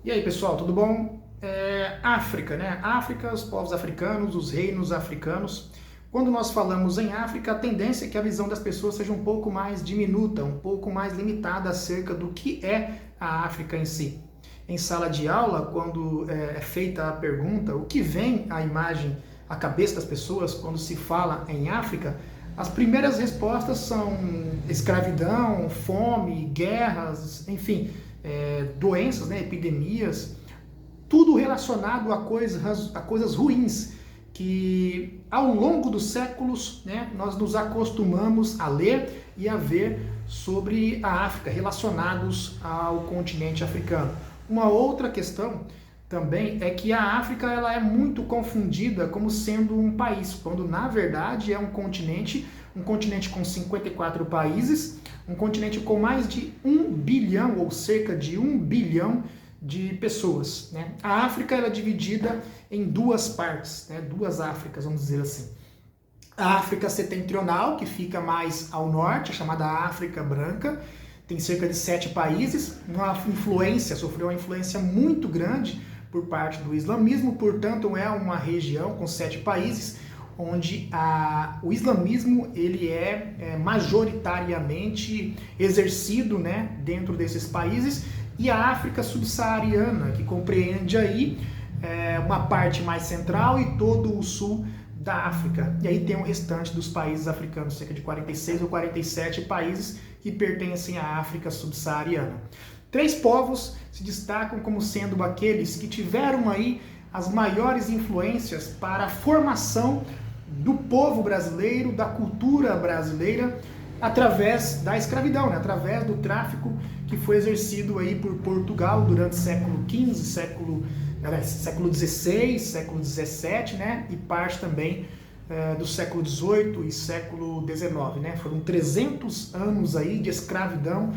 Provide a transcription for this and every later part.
E aí, pessoal, tudo bom? África, né? África, os povos africanos, os reinos africanos. Quando nós falamos em África, a tendência é que a visão das pessoas seja um pouco mais diminuta, um pouco mais limitada acerca do que é a África em si. Em sala de aula, quando é feita a pergunta, o que vem à imagem, à cabeça das pessoas quando se fala em África, as primeiras respostas são escravidão, fome, guerras, enfim, doenças, né, epidemias, tudo relacionado a coisas ruins que ao longo dos séculos, né, nós nos acostumamos a ler e a ver sobre a África, relacionados ao continente africano. Uma outra questão também é que a África ela é muito confundida como sendo um país, quando na verdade é um continente com 54 países, um continente com mais de 1 bilhão ou cerca de 1 bilhão de pessoas, né? A África ela é dividida em duas partes, né? Duas Áfricas, vamos dizer assim. A África setentrional, que fica mais ao norte, chamada África Branca, tem cerca de 7 países, sofreu uma influência muito grande por parte do islamismo, portanto é uma região com 7 países, onde o islamismo ele é majoritariamente exercido, né, dentro desses países, e a África subsaariana, que compreende aí uma parte mais central e todo o sul da África. E aí tem o restante dos países africanos, cerca de 46 ou 47 países que pertencem à África subsaariana. 3 povos se destacam como sendo aqueles que tiveram aí as maiores influências para a formação do povo brasileiro, da cultura brasileira, através da escravidão, né? Através do tráfico que foi exercido aí por Portugal durante século XV, século XVI, século XVII, né? E parte também do século XVIII e século XIX, né? Foram 300 anos aí de escravidão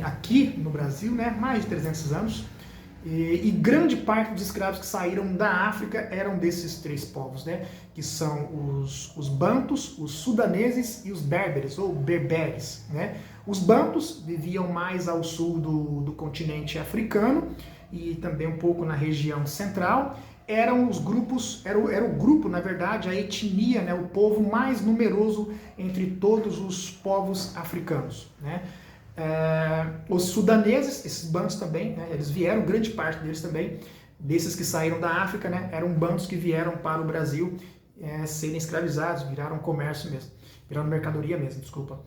aqui no Brasil, né? Mais de 300 anos. E grande parte dos escravos que saíram da África eram desses 3 povos, né? Que são os bantus, os sudaneses e os berberes, ou berberes, né? Os bantus viviam mais ao sul do continente africano e também um pouco na região central. Eram os grupos, era o grupo, na verdade, a etnia, né? O povo mais numeroso entre todos os povos africanos, né? Os sudaneses, esses bantos também, né, eles vieram, grande parte deles também, desses que saíram da África, né, eram bantos que vieram para o Brasil serem escravizados, viraram comércio mesmo, viraram mercadoria mesmo, desculpa.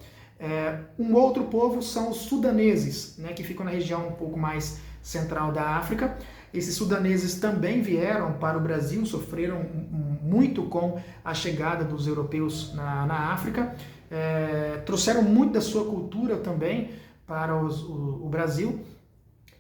Um outro povo são os sudaneses, né, que ficam na região um pouco mais central da África. Esses sudaneses também vieram para o Brasil, sofreram muito com a chegada dos europeus na África, trouxeram muito da sua cultura também para o Brasil.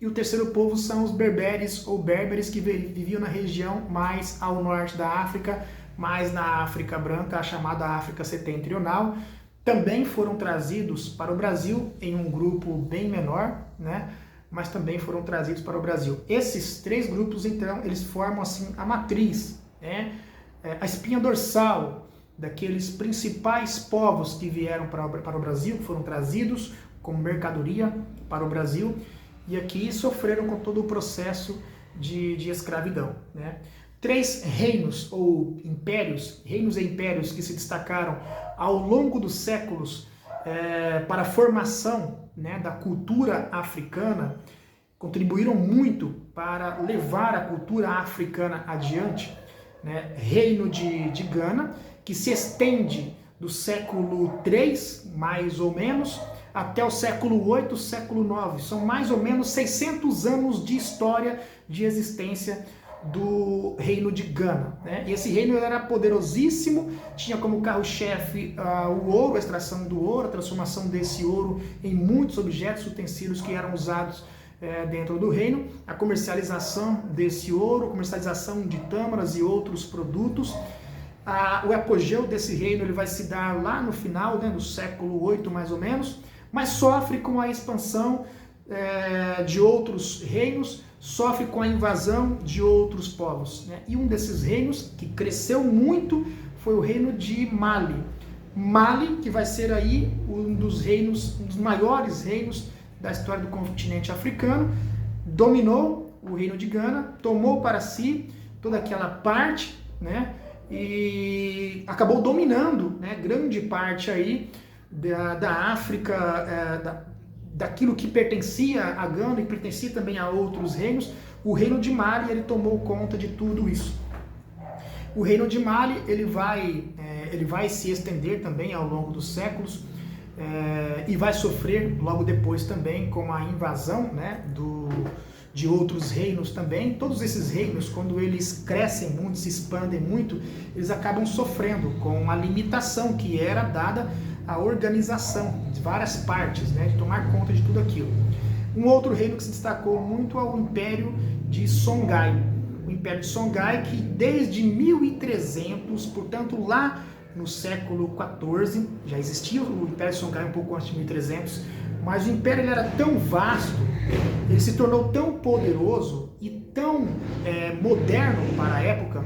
E o terceiro povo são os berberes ou berberes, que viviam na região mais ao norte da África, mais na África Branca, a chamada África Setentrional. Também foram trazidos para o Brasil em um grupo bem menor, né? Mas também foram trazidos para o Brasil. Esses 3 grupos, então, eles formam assim a matriz, né? A espinha dorsal daqueles principais povos que vieram para o Brasil, que foram trazidos como mercadoria para o Brasil, e aqui sofreram com todo o processo de escravidão, né? 3 reinos ou impérios, reinos e impérios que se destacaram ao longo dos séculos para a formação, né, da cultura africana, contribuíram muito para levar a cultura africana adiante, né? Reino de Gana, que se estende do século III, mais ou menos, até o século VIII, século IX. São mais ou menos 600 anos de história de existência do reino de Gana, né? E esse reino era poderosíssimo, tinha como carro-chefe o ouro, a extração do ouro, a transformação desse ouro em muitos objetos, utensílios que eram usados dentro do reino, a comercialização desse ouro, comercialização de tâmaras e outros produtos. O apogeu desse reino ele vai se dar lá no final, né, do século VIII mais ou menos, mas sofre com a expansão de outros reinos, sofre com a invasão de outros povos, né? E um desses reinos que cresceu muito foi o reino de Mali. Mali, que vai ser aí um dos maiores reinos da história do continente africano, dominou o reino de Gana, tomou para si toda aquela parte, né, e acabou dominando, né, grande parte aí da África, daquilo que pertencia a Gana e pertencia também a outros reinos. O reino de Mali, ele tomou conta de tudo isso. O reino de Mali, ele vai se estender também ao longo dos séculos, e vai sofrer logo depois também com a invasão, né, de outros reinos também. Todos esses reinos, quando eles crescem muito, se expandem muito, eles acabam sofrendo com a limitação que era dada à organização de várias partes, né, de tomar conta de tudo aquilo. Um outro reino que se destacou muito é o Império de Songhai. O Império de Songhai, que desde 1300, portanto lá no século XIV, já existia o Império de Songhai um pouco antes de 1300, mas o Império ele era tão vasto, ele se tornou tão poderoso e tão moderno para a época,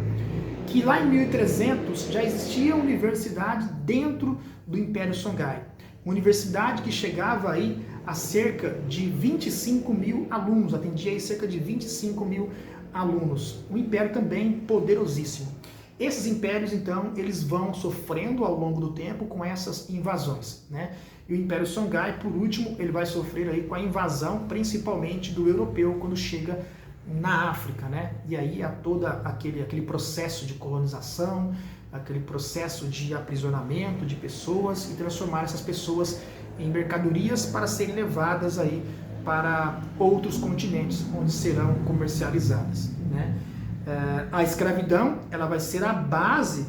que lá em 1300 já existia universidade dentro do Império Songhai. Uma universidade que chegava aí a cerca de 25 mil alunos, atendia aí cerca de 25 mil alunos. Um império também poderosíssimo. Esses impérios, então, eles vão sofrendo ao longo do tempo com essas invasões, né? E o Império Songhai, por último, ele vai sofrer aí com a invasão, principalmente do europeu, quando chega na África, né? E aí há todo aquele processo de colonização, aquele processo de aprisionamento de pessoas e transformar essas pessoas em mercadorias para serem levadas aí para outros continentes, onde serão comercializadas, né? A escravidão, ela vai ser a base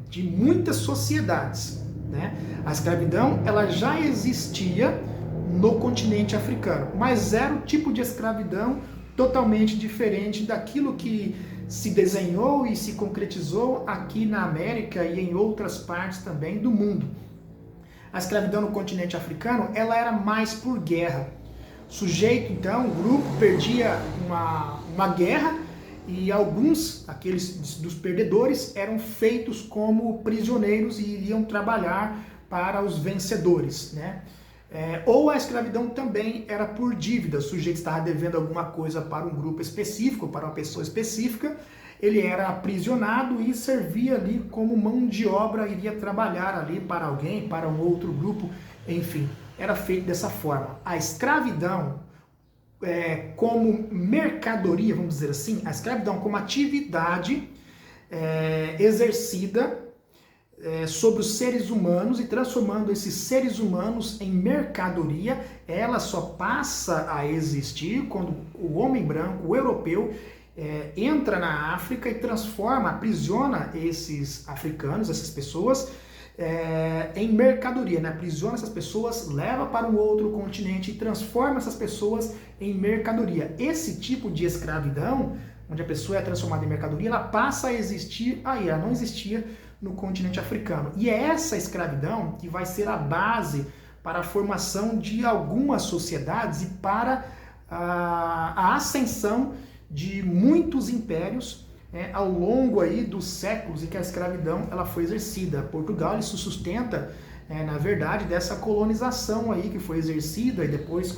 de muitas sociedades, né? A escravidão, ela já existia no continente africano, mas era um tipo de escravidão totalmente diferente daquilo que se desenhou e se concretizou aqui na América e em outras partes também do mundo. A escravidão no continente africano, ela era mais por guerra. O sujeito, então, o grupo perdia uma guerra e alguns, aqueles dos perdedores, eram feitos como prisioneiros e iriam trabalhar para os vencedores, né? Ou a escravidão também era por dívida. O sujeito estava devendo alguma coisa para um grupo específico, para uma pessoa específica, ele era aprisionado e servia ali como mão de obra, iria trabalhar ali para alguém, para um outro grupo, enfim, era feito dessa forma. A escravidão como mercadoria, vamos dizer assim, a escravidão como atividade exercida sobre os seres humanos e transformando esses seres humanos em mercadoria, ela só passa a existir quando o homem branco, o europeu, entra na África e transforma, aprisiona esses africanos, essas pessoas, em mercadoria, né? Aprisiona essas pessoas, leva para um outro continente e transforma essas pessoas em mercadoria. Esse tipo de escravidão, onde a pessoa é transformada em mercadoria, ela passa a existir aí, ela não existia no continente africano. E é essa escravidão que vai ser a base para a formação de algumas sociedades e para a ascensão de muitos impérios ao longo aí dos séculos em que a escravidão ela foi exercida. Portugal ele se sustenta, na verdade, dessa colonização aí que foi exercida e depois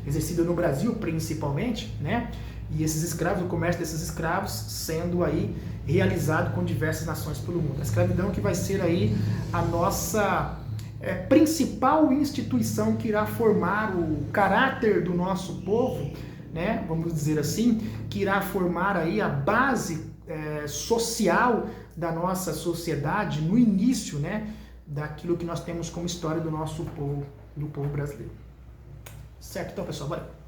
exercida no Brasil principalmente, né? E esses escravos, o comércio desses escravos sendo aí realizado com diversas nações pelo mundo. A escravidão que vai ser aí a nossa principal instituição que irá formar o caráter do nosso povo, né? Vamos dizer assim, que irá formar aí a base social da nossa sociedade no início, né? Daquilo que nós temos como história do nosso povo, do povo brasileiro. Certo? Então, pessoal, bora.